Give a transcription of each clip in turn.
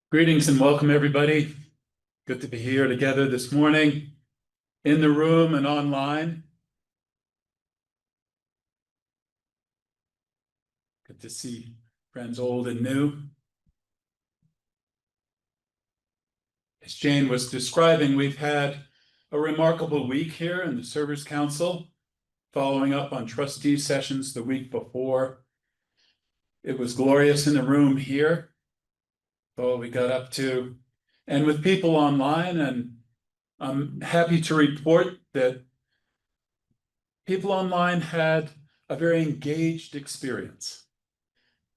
Greetings and welcome, everybody. Good to be here together this morning in the room and online. Good to see friends old and new. As Jane was describing, we've had a remarkable week here in the Servers Council, following up on trustee sessions the week before. It was glorious in the room here, all we got up to, and with people online, and I'm happy to report that people online had a very engaged experience.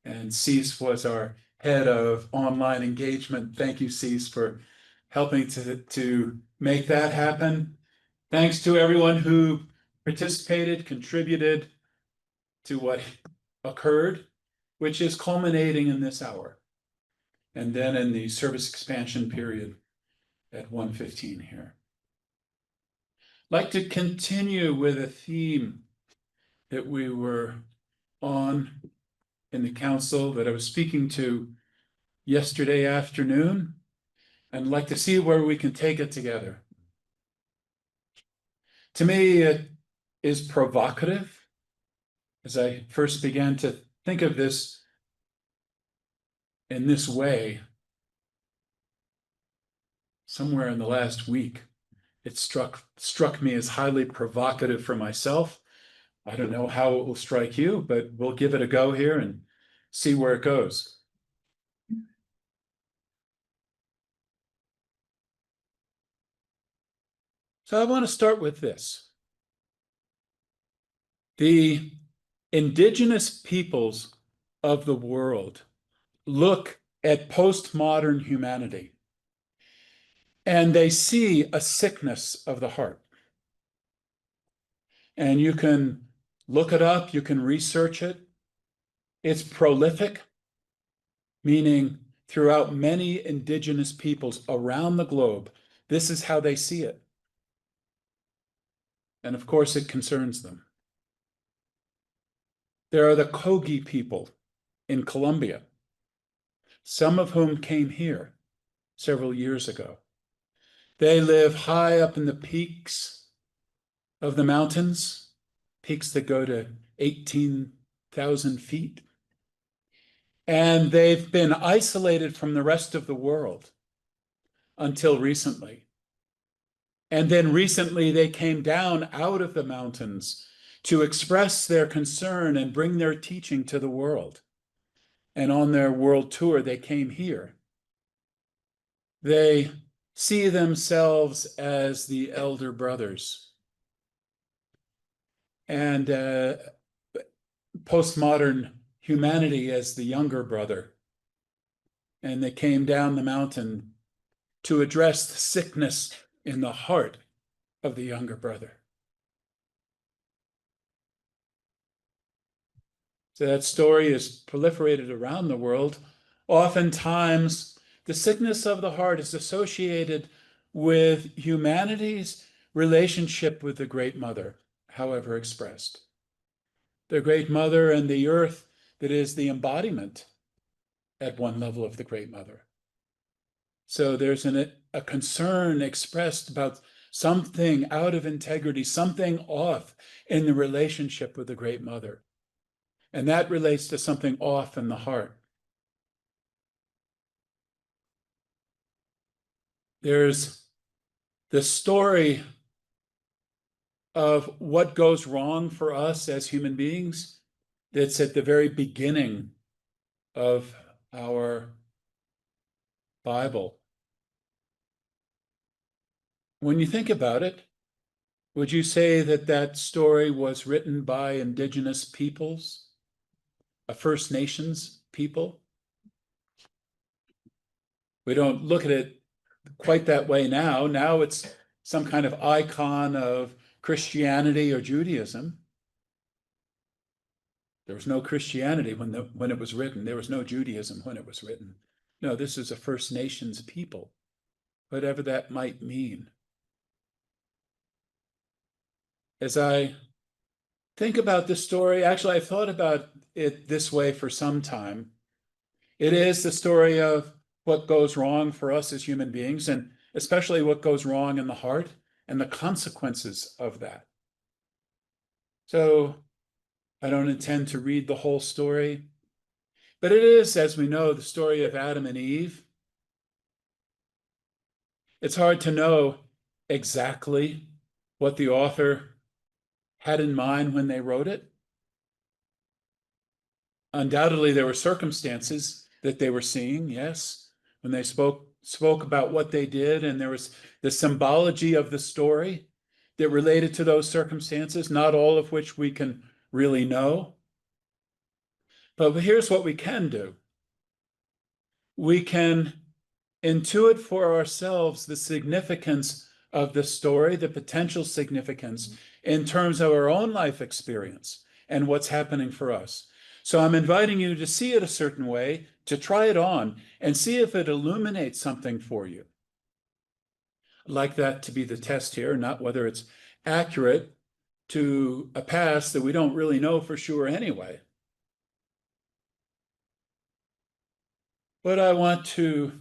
And Cease was our head of online engagement. Thank you, Cease, for helping to make that happen. Thanks to everyone who participated, contributed to what occurred, which is culminating in this hour. And then in the service expansion period at 1:15 here. I'd like to continue with a theme that we were on in the council that I was speaking to yesterday afternoon, and I'd like to see where we can take it together. To me, it is provocative. As I first began to think of this in this way, somewhere in the last week, it struck me as highly provocative for myself. I don't know how it will strike you, but we'll give it a go here and see where it goes. So I want to start with this. The indigenous peoples of the world look at postmodern humanity and they see a sickness of the heart. And you can look it up, you can research it. It's prolific, meaning throughout many indigenous peoples around the globe, this is how they see it. And of course, it concerns them. There are the Kogi people in Colombia, some of whom came here several years ago. They live high up in the peaks of the mountains, peaks that go to 18,000 feet. And they've been isolated from the rest of the world until recently. And then recently they came down out of the mountains to express their concern and bring their teaching to the world. And on their world tour, they came here. They see themselves as the elder brothers. And postmodern humanity as the younger brother. And they came down the mountain to address the sickness in the heart of the younger brother. So that story is proliferated around the world. Oftentimes, the sickness of the heart is associated with humanity's relationship with the Great Mother, however expressed. The Great Mother and the earth that is the embodiment at one level of the Great Mother. So there's a concern expressed about something out of integrity, something off in the relationship with the Great Mother. And that relates to something off in the heart. There's the story of what goes wrong for us as human beings that's at the very beginning of our Bible. When you think about it, would you say that that story was written by indigenous peoples, a First Nations people? We don't look at it quite that way now. Now it's some kind of icon of Christianity or Judaism. There was no Christianity when it was written. There was no Judaism when it was written. No, this is a First Nations people, whatever that might mean. As I think about this story, actually, I've thought about it this way for some time. It is the story of what goes wrong for us as human beings, and especially what goes wrong in the heart and the consequences of that. So I don't intend to read the whole story, but it is, as we know, the story of Adam and Eve. It's hard to know exactly what the author had in mind when they wrote it. Undoubtedly, there were circumstances that they were seeing, yes, when they spoke about what they did, and there was the symbology of the story that related to those circumstances, not all of which we can really know. But here's what we can do. We can intuit for ourselves the significance of the story, the potential significance in terms of our own life experience and what's happening for us. So I'm inviting you to see it a certain way, to try it on and see if it illuminates something for you. I'd like that to be the test here, not whether it's accurate to a past that we don't really know for sure anyway. What I want to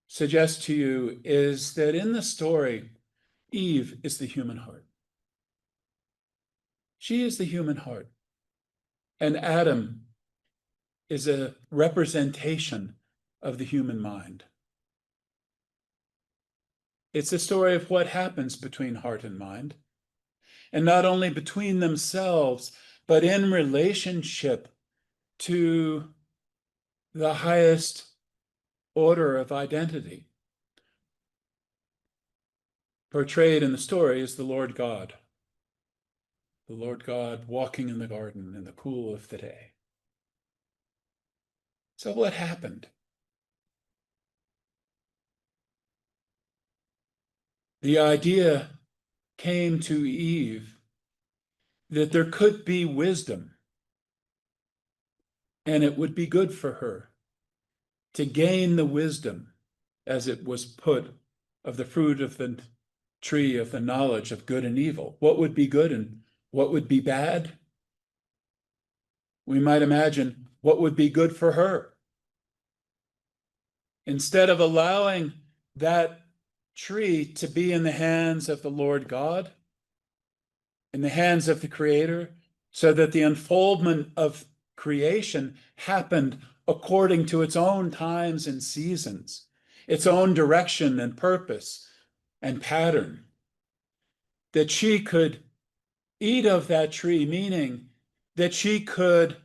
suggest to you is that in the story, Eve is the human heart. She is the human heart. And Adam is a representation of the human mind. It's a story of what happens between heart and mind, and not only between themselves, but in relationship to the highest order of identity. Portrayed in the story is the Lord God walking in the garden in the cool of the day. So what happened? The idea came to Eve that there could be wisdom, and it would be good for her to gain the wisdom, as it was put, of the fruit of the tree of the knowledge of good and evil. What would be good and what would be bad? We might imagine what would be good for her. Instead of allowing that tree to be in the hands of the Lord God, in the hands of the Creator, so that the unfoldment of creation happened according to its own times and seasons, its own direction and purpose and pattern, that she could eat of that tree, meaning that she could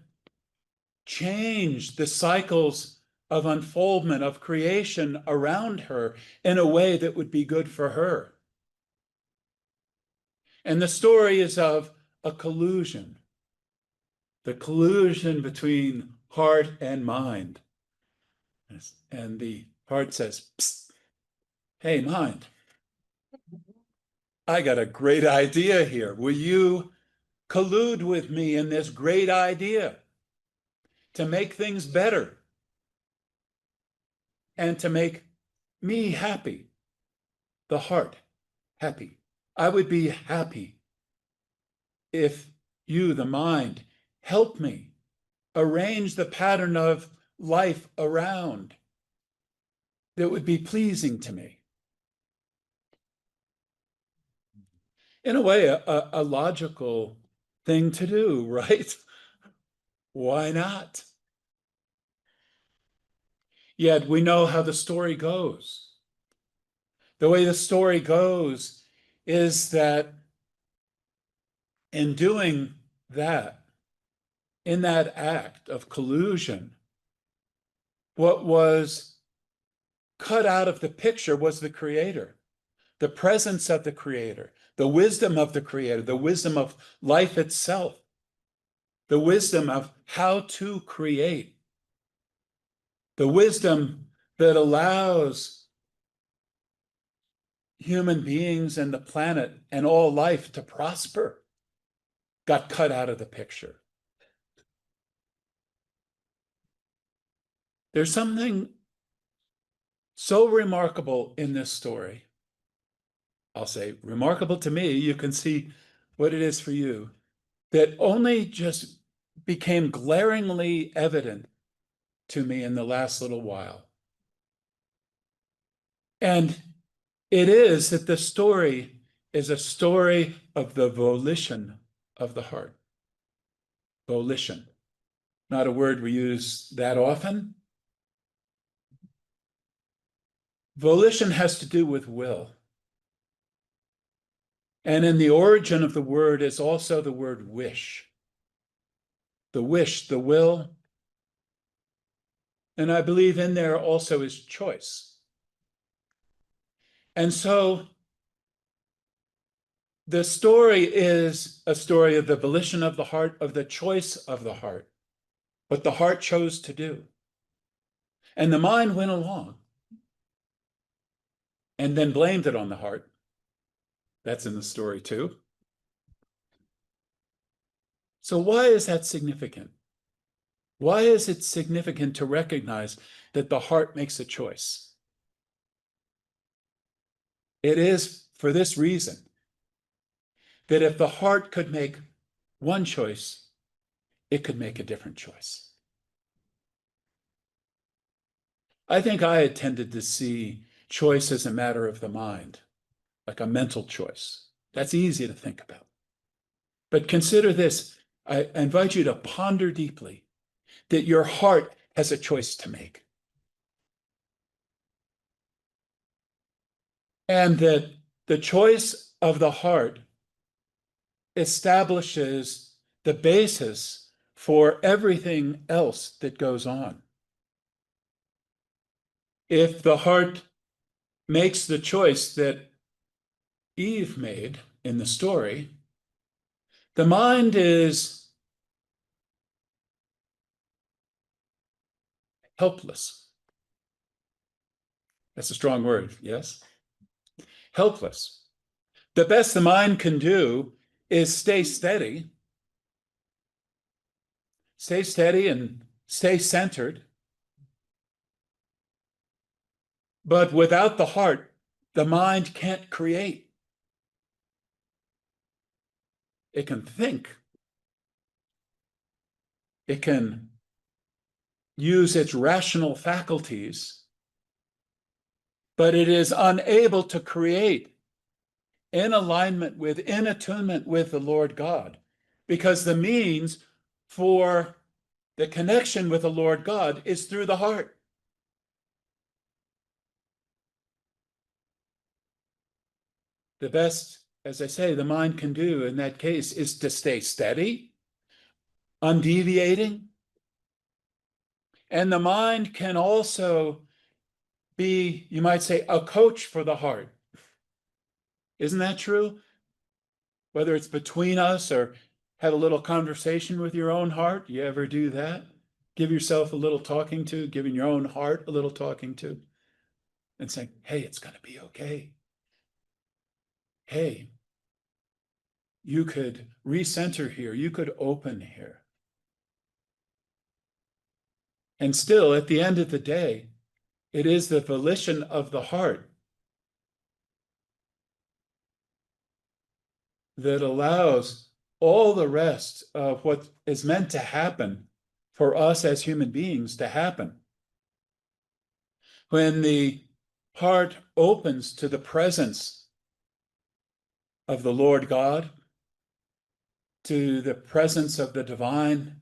change the cycles of unfoldment of creation around her in a way that would be good for her. And the story is of a collusion, the collusion between heart and mind. And the heart says, "Psst, hey, mind, I got a great idea here. Will you collude with me in this great idea to make things better and to make me happy, the heart happy? I would be happy if you, the mind, help me arrange the pattern of life around that would be pleasing to me." In a way, a logical thing to do, right? Why not? Yet we know how the story goes. The way the story goes is that in doing that, in that act of collusion, what was cut out of the picture was the Creator, the presence of the Creator, the wisdom of the Creator, the wisdom of life itself, the wisdom of how to create, the wisdom that allows human beings and the planet and all life to prosper, got cut out of the picture. There's something so remarkable in this story. I'll say remarkable to me. You can see what it is for you, that only just became glaringly evident to me in the last little while. And it is that the story is a story of the volition of the heart. Volition, not a word we use that often. Volition has to do with will. And in the origin of the word is also the word wish. The wish, the will. And I believe in there also is choice. And so the story is a story of the volition of the heart, of the choice of the heart, what the heart chose to do. And the mind went along and then blamed it on the heart. That's in the story too. So why is that significant? Why is it significant to recognize that the heart makes a choice? It is for this reason, that if the heart could make one choice, it could make a different choice. I think I had tended to see choice as a matter of the mind, like a mental choice. That's easy to think about. But consider this. I invite you to ponder deeply that your heart has a choice to make. And that the choice of the heart establishes the basis for everything else that goes on. If the heart makes the choice that Eve made in the story, the mind is helpless. That's a strong word, yes? Helpless. The best the mind can do is stay steady and stay centered. But without the heart, the mind can't create. It can think. It can use its rational faculties, but it is unable to create in alignment with, in attunement with the Lord God, because the means for the connection with the Lord God is through the heart. The best, as I say, the mind can do in that case is to stay steady, undeviating. And the mind can also be, you might say, a coach for the heart. Isn't that true? Whether it's between us or have a little conversation with your own heart, you ever do that? Give yourself a little talking to, giving your own heart a little talking to, and saying, hey, it's going to be okay. Hey, you could recenter here. You could open here. And still, at the end of the day, it is the volition of the heart that allows all the rest of what is meant to happen for us as human beings to happen. When the heart opens to the presence of the Lord God, to the presence of the divine,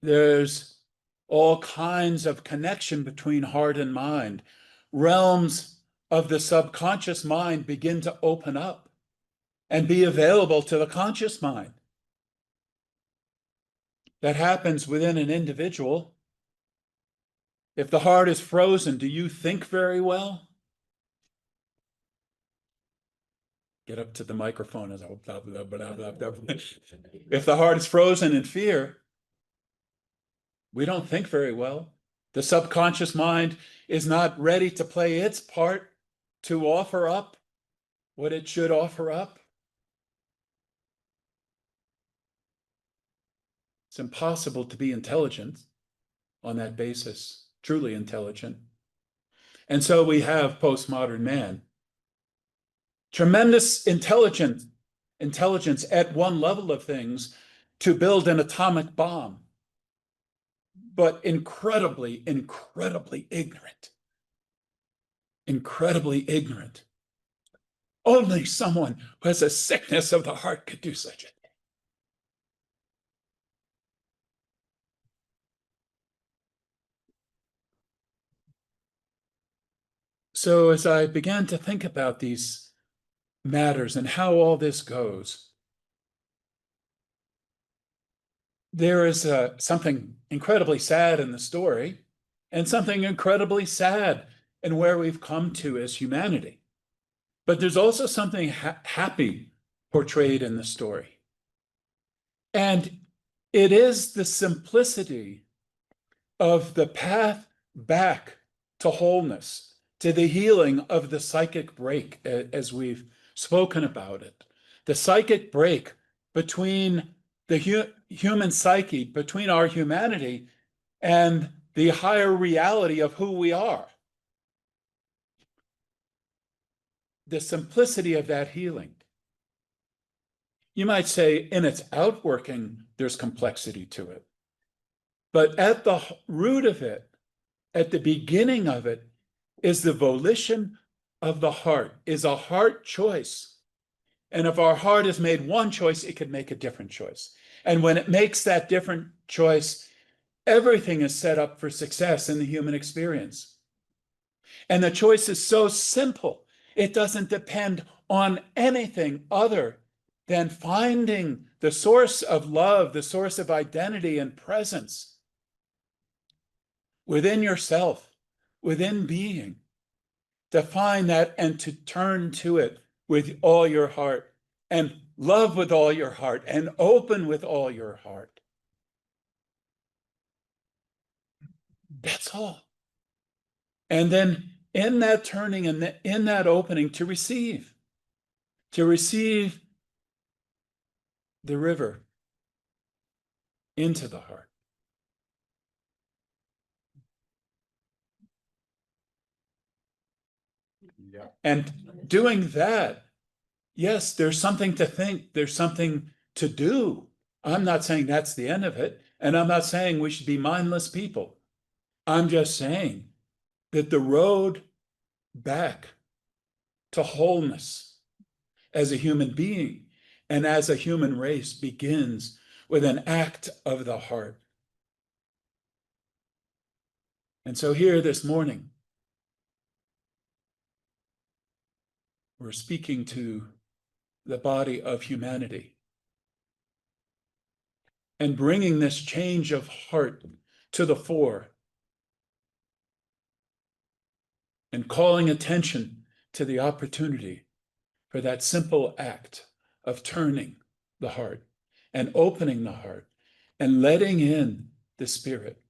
there's all kinds of connection between heart and mind. Realms of the subconscious mind begin to open up and be available to the conscious mind. That happens within an individual. If the heart is frozen, do you think very well? Get up to the microphone as blah, blah, blah, blah, blah. If the heart is frozen in fear, we don't think very well. The subconscious mind is not ready to play its part to offer up what it should offer up. It's impossible to be intelligent on that basis, truly intelligent. And so we have postmodern man. Tremendous intelligence at one level of things to build an atomic bomb. but incredibly, incredibly ignorant. Incredibly ignorant. Only someone who has a sickness of the heart could do such a thing. So as I began to think about these matters and how all this goes, there is something incredibly sad in the story and something incredibly sad in where we've come to as humanity. But there's also something happy portrayed in the story. And it is the simplicity of the path back to wholeness, to the healing of the psychic break, as we've spoken about it. The psychic break between the human psyche, between our humanity and the higher reality of who we are. The simplicity of that healing. You might say in its outworking, there's complexity to it. But at the root of it, at the beginning of it, is the volition of the heart, is a heart choice. And if our heart has made one choice, it can make a different choice. And when it makes that different choice, everything is set up for success in the human experience. And the choice is so simple. It doesn't depend on anything other than finding the source of love, the source of identity and presence within yourself, within being, to find that and to turn to it with all your heart and love with all your heart and open with all your heart. That's all. And then in that turning and in that opening, to receive the river into the heart. Yeah. And doing that, yes, there's something to think, there's something to do. I'm not saying that's the end of it, and I'm not saying we should be mindless people. I'm just saying that the road back to wholeness as a human being and as a human race begins with an act of the heart. And so here this morning, we're speaking to the body of humanity and bringing this change of heart to the fore and calling attention to the opportunity for that simple act of turning the heart and opening the heart and letting in the Spirit.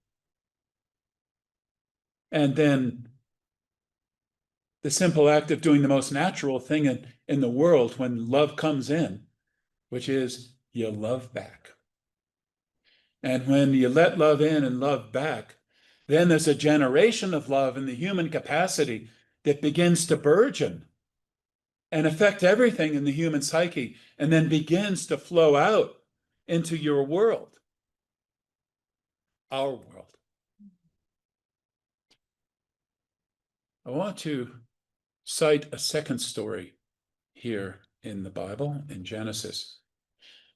And then the simple act of doing the most natural thing in the world when love comes in, which is you love back. And when you let love in and love back, then there's a generation of love in the human capacity that begins to burgeon and affect everything in the human psyche, and then begins to flow out into your world, our world. I want to cite a second story here in the Bible, in Genesis.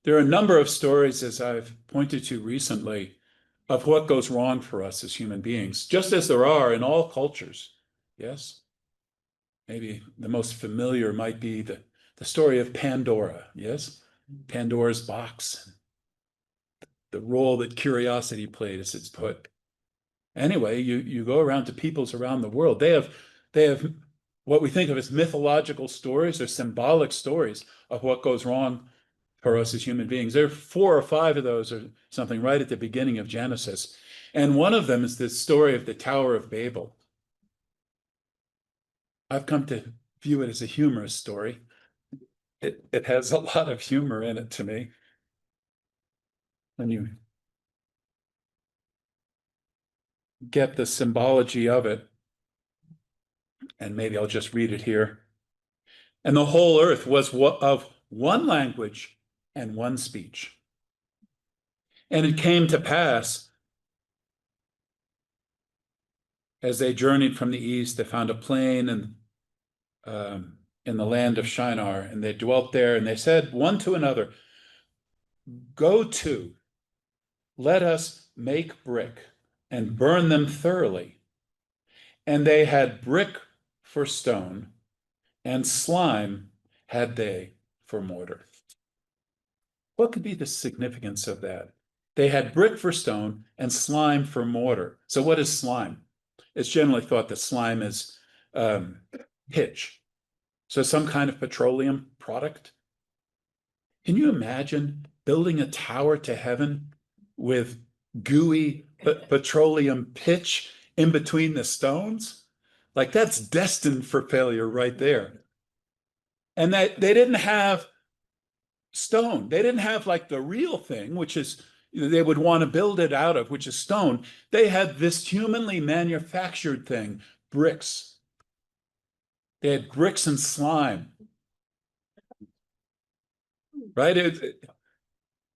There are a number of stories, as I've pointed to recently, of what goes wrong for us as human beings, just as there are in all cultures. Yes? Maybe the most familiar might be the story of Pandora. Yes? Pandora's box, the role that curiosity played, as it's put. Anyway, you go around to peoples around the world. They have what we think of as mythological stories or symbolic stories of what goes wrong for us as human beings. There are 4 or 5 of those or something right at the beginning of Genesis. And one of them is the story of the Tower of Babel. I've come to view it as a humorous story. It has a lot of humor in it to me. When you get the symbology of it, and maybe I'll just read it here. And the whole earth was of one language and one speech. And it came to pass As they journeyed from the east, they found a plain in the land of Shinar, and they dwelt there, and they said one to another, "Go to, let us make brick and burn them thoroughly." And they had brick for stone, and slime had they for mortar. What could be the significance of that? They had brick for stone and slime for mortar. So what is slime? It's generally thought that slime is um, pitch. So some kind of petroleum product. Can you imagine building a tower to heaven with gooey petroleum pitch in between the stones? Like that's destined for failure right there. And that they didn't have stone. They didn't have like the real thing, which is they would want to build it out of, which is stone. They had this humanly manufactured thing, bricks. They had bricks and slime, right?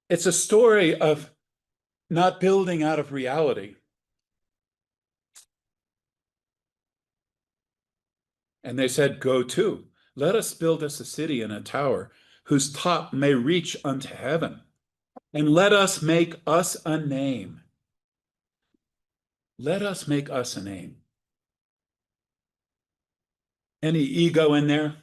It's a story of not building out of reality. And they said, "Go to, let us build us a city and a tower whose top may reach unto heaven, and let us make us a name. Let us make us a name." Any ego in there?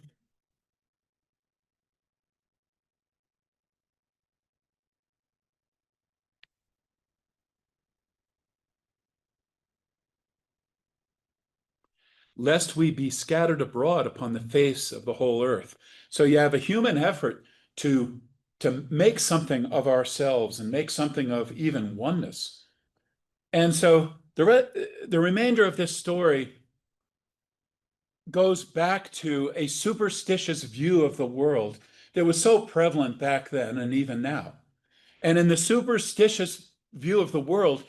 Lest we be scattered abroad upon the face of the whole earth. So you have a human effort to, to make something of ourselves and make something of even oneness. And so the remainder of this story goes back to a superstitious view of the world that was so prevalent back then and even now. And in the superstitious view of the world,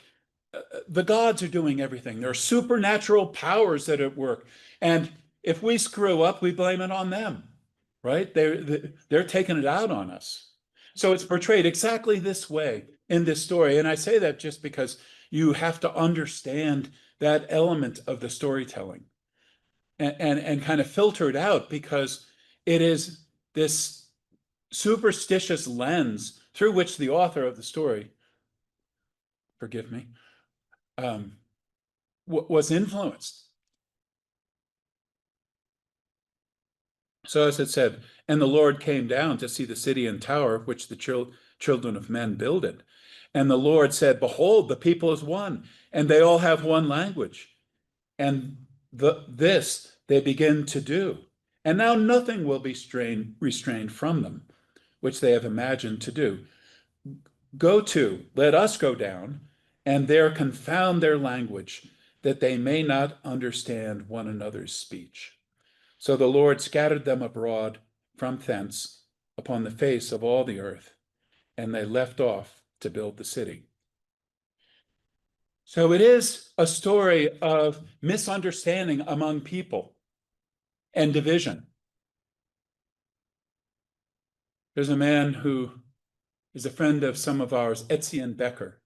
the gods are doing everything. There are supernatural powers that are at work. And if we screw up, we blame it on them, right? They're taking it out on us. So it's portrayed exactly this way in this story. And I say that just because you have to understand that element of the storytelling and kind of filter it out, because it is this superstitious lens through which the author of the story, forgive me, was influenced. So as it said, and the Lord came down to see the city and tower which the children of men builded. And the Lord said, "Behold, the people is one, and they all have one language. And this they begin to do. And now nothing will be restrained from them, which they have imagined to do. Go to, let us go down, and there confound their language, that they may not understand one another's speech." So the Lord scattered them abroad from thence upon the face of all the earth, and they left off to build the city. So it is a story of misunderstanding among people and division. There's a man who is a friend of some of ours, Etienne Becker,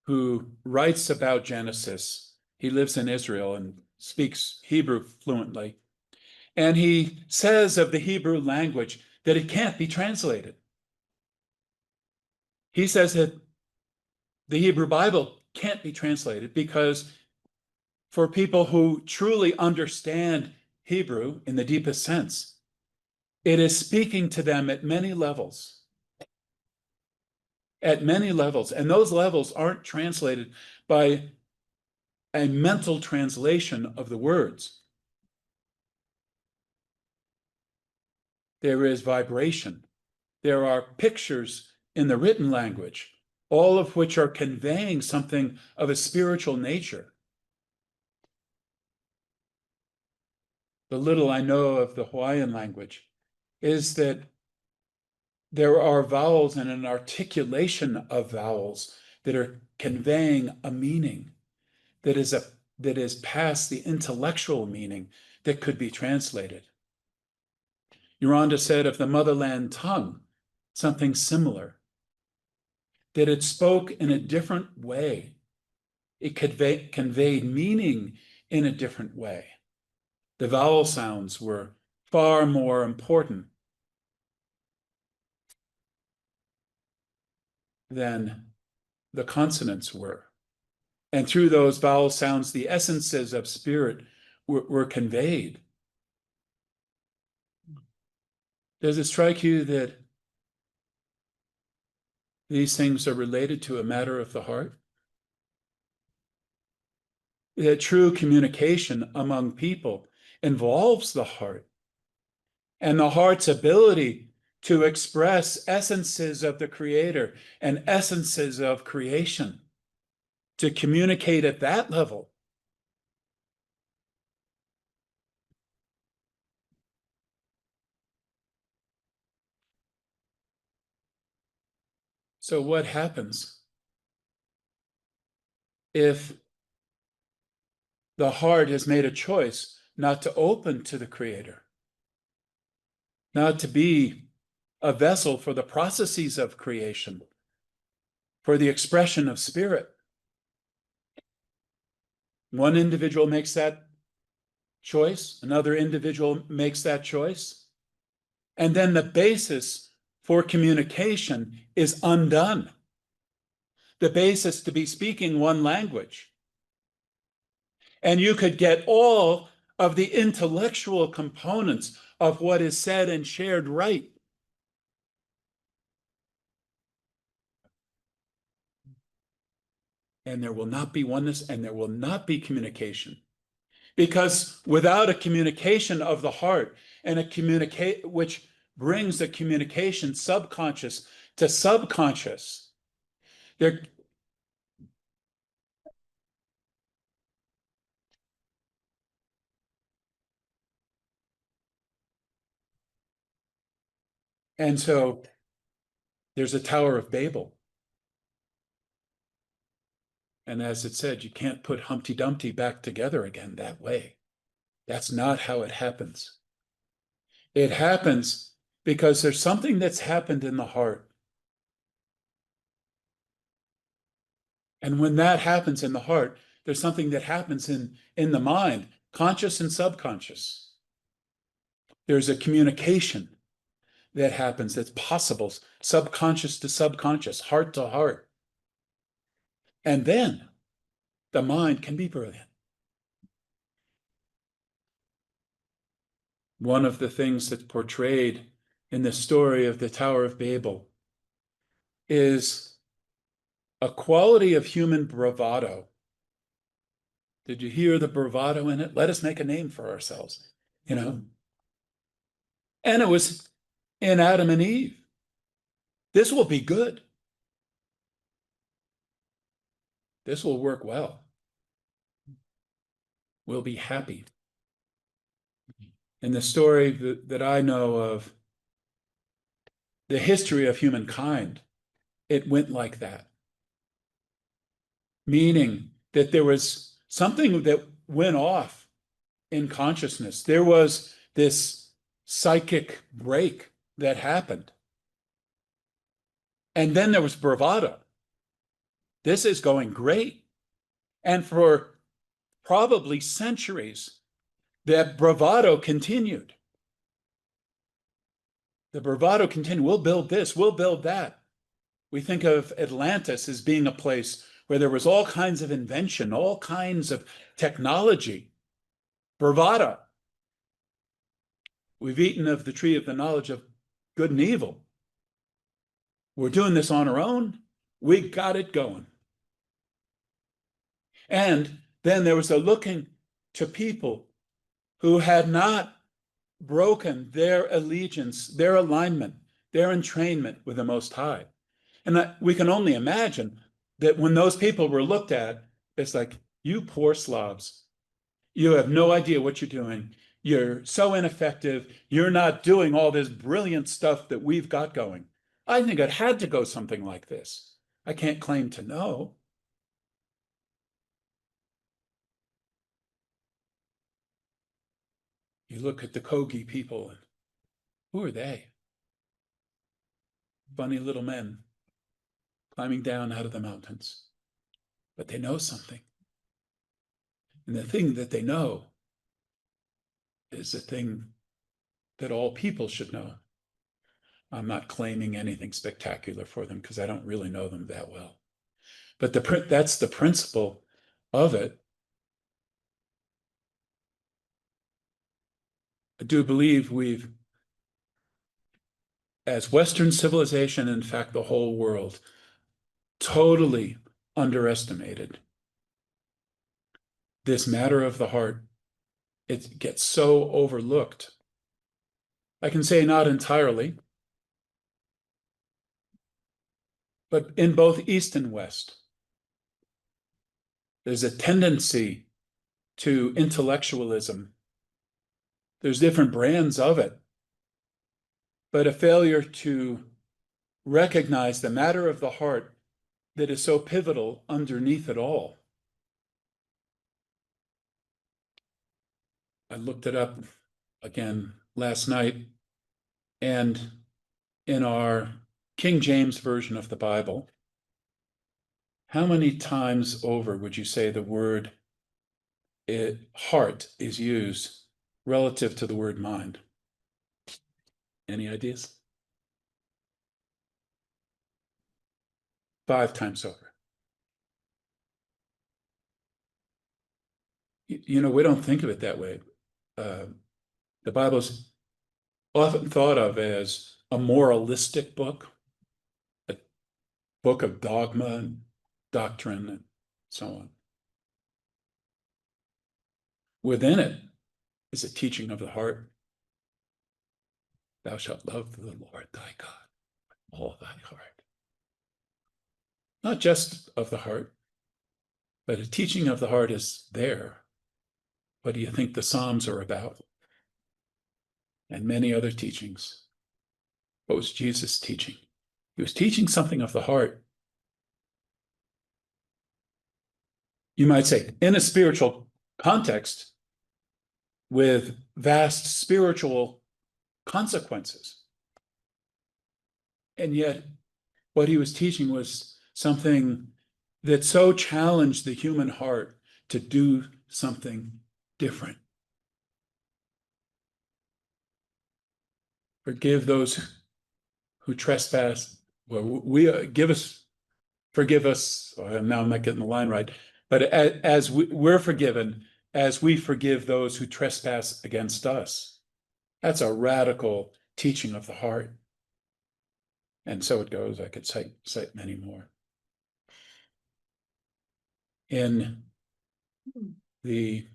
who writes about Genesis. He lives in Israel and speaks Hebrew fluently. And he says of the Hebrew language that it can't be translated. He says that the Hebrew Bible can't be translated because for people who truly understand Hebrew in the deepest sense, it is speaking to them at many levels. At many levels. And those levels aren't translated by a mental translation of the words. There is vibration. There are pictures in the written language, all of which are conveying something of a spiritual nature. The little I know of the Hawaiian language is that there are vowels and an articulation of vowels that are conveying a meaning that is past the intellectual meaning that could be translated. Yolanda said of the motherland tongue something similar, that it spoke in a different way. It conveyed meaning in a different way. The vowel sounds were far more important than the consonants were. And through those vowel sounds, the essences of spirit were conveyed. Does it strike you that these things are related to a matter of the heart? That true communication among people involves the heart and the heart's ability to express essences of the Creator and essences of creation, to communicate at that level. So what happens if the heart has made a choice not to open to the Creator, not to be a vessel for the processes of creation, for the expression of spirit? One individual makes that choice, another individual makes that choice, and then the basis for communication is undone. The basis to be speaking one language. And you could get all of the intellectual components of what is said and shared right. And there will not be oneness and there will not be communication. Because without a communication of the heart and a communicate which brings the communication subconscious to subconscious, there and so there's a Tower of Babel. And as it said, you can't put Humpty Dumpty back together again that way. That's not how it happens. It happens because there's something that's happened in the heart. And when that happens in the heart, there's something that happens in the mind, conscious and subconscious. There's a communication that happens that's possible, subconscious to subconscious, heart to heart. And then the mind can be brilliant. One of the things that's portrayed in the story of the Tower of Babel is a quality of human bravado. Did you hear the bravado in it? Let us make a name for ourselves, you know? And it was in Adam and Eve. This will be good. This will work well. We'll be happy. In the story that I know of, the history of humankind, it went like that. Meaning that there was something that went off in consciousness. There was this psychic break that happened. And then there was bravado. This is going great. And for probably centuries, that bravado continued. The bravado continued. We'll build this, we'll build that. We think of Atlantis as being a place where there was all kinds of invention, all kinds of technology, bravado. We've eaten of the tree of the knowledge of good and evil. We're doing this on our own. We got it going. And then there was a looking to people who had not broken their allegiance, their alignment, their entrainment with the Most High. And we can only imagine that when those people were looked at, it's like, you poor Slavs, you have no idea what you're doing. You're so ineffective. You're not doing all this brilliant stuff that we've got going. I think it had to go something like this. I can't claim to know. You look at the Kogi people, and who are they? Funny little men climbing down out of the mountains. But they know something. And the thing that they know is the thing that all people should know. I'm not claiming anything spectacular for them because I don't really know them that well. But that's the principle of it. I do believe we've, as Western civilization, in fact, the whole world, totally underestimated this matter of the heart. It gets so overlooked. I can say not entirely, but in both East and West, there's a tendency to intellectualism. There's different brands of it, but a failure to recognize the matter of the heart that is so pivotal underneath it all. I looked it up again last night, and in our King James version of the Bible, how many times over would you say the word heart is used relative to the word mind? Any ideas? 5 times over. We don't think of it that way. The Bible's often thought of as a moralistic book, a book of dogma and doctrine and so on. Within it is a teaching of the heart. Thou shalt love the Lord thy God with all thy heart. Not just of the heart, but a teaching of the heart is there. What do you think the Psalms are about? And many other teachings. What was Jesus teaching? He was teaching something of the heart. You might say, in a spiritual context, with vast spiritual consequences. And yet, what he was teaching was something that so challenged the human heart to do something different. Forgive those who trespass. Well, forgive us. Now I'm not getting the line right. But as we're forgiven, as we forgive those who trespass against us. That's a radical teaching of the heart. And so it goes. I could cite many more. In the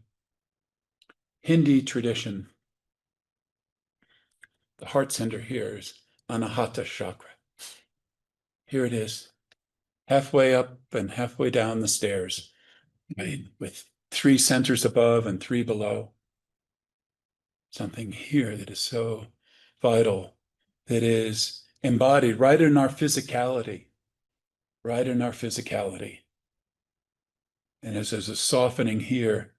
Hindi tradition, the heart center here is Anahata chakra. Here it is, halfway up and halfway down the stairs, right? With 3 centers above and 3 below. Something here that is so vital, that is embodied right in our physicality, right in our physicality. And as there's a softening here,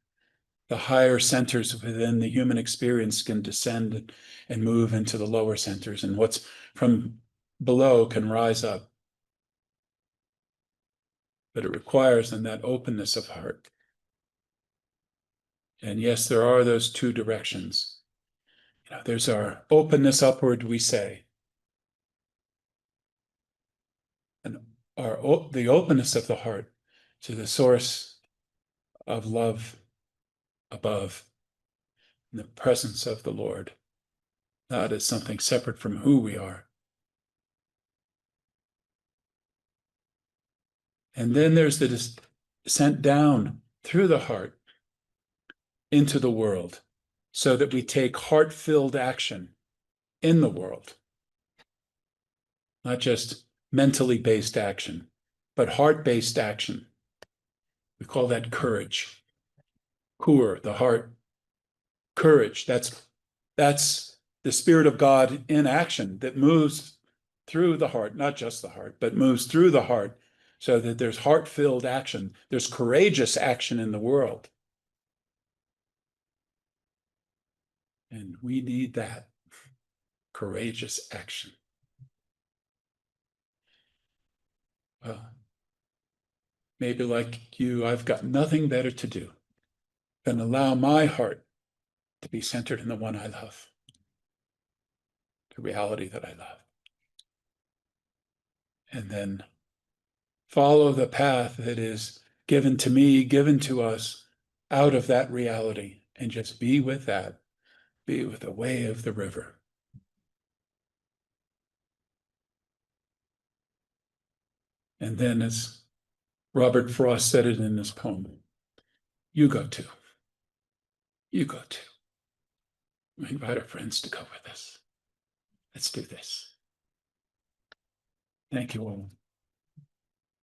the higher centers within the human experience can descend and move into the lower centers, and what's from below can rise up. But it requires then that openness of heart. And yes, there are those 2 directions. There's our openness upward, we say, and the openness of the heart to the source of love above, in the presence of the Lord, not as something separate from who we are. And then there's the descent down through the heart into the world, so that we take heart-filled action in the world. Not just mentally based action, but heart-based action. We call that courage. Kur, the heart. Courage, that's the Spirit of God in action that moves through the heart, not just the heart, but moves through the heart, so that there's heart-filled action. There's courageous action in the world. And we need that courageous action. Well, maybe like you, I've got nothing better to do then allow my heart to be centered in the one I love, the reality that I love. And then follow the path that is given to me, given to us out of that reality, and just be with that, be with the way of the river. And then, as Robert Frost said it in his poem, you go too. You go too. We invite our friends to go with us. Let's do this. Thank you all.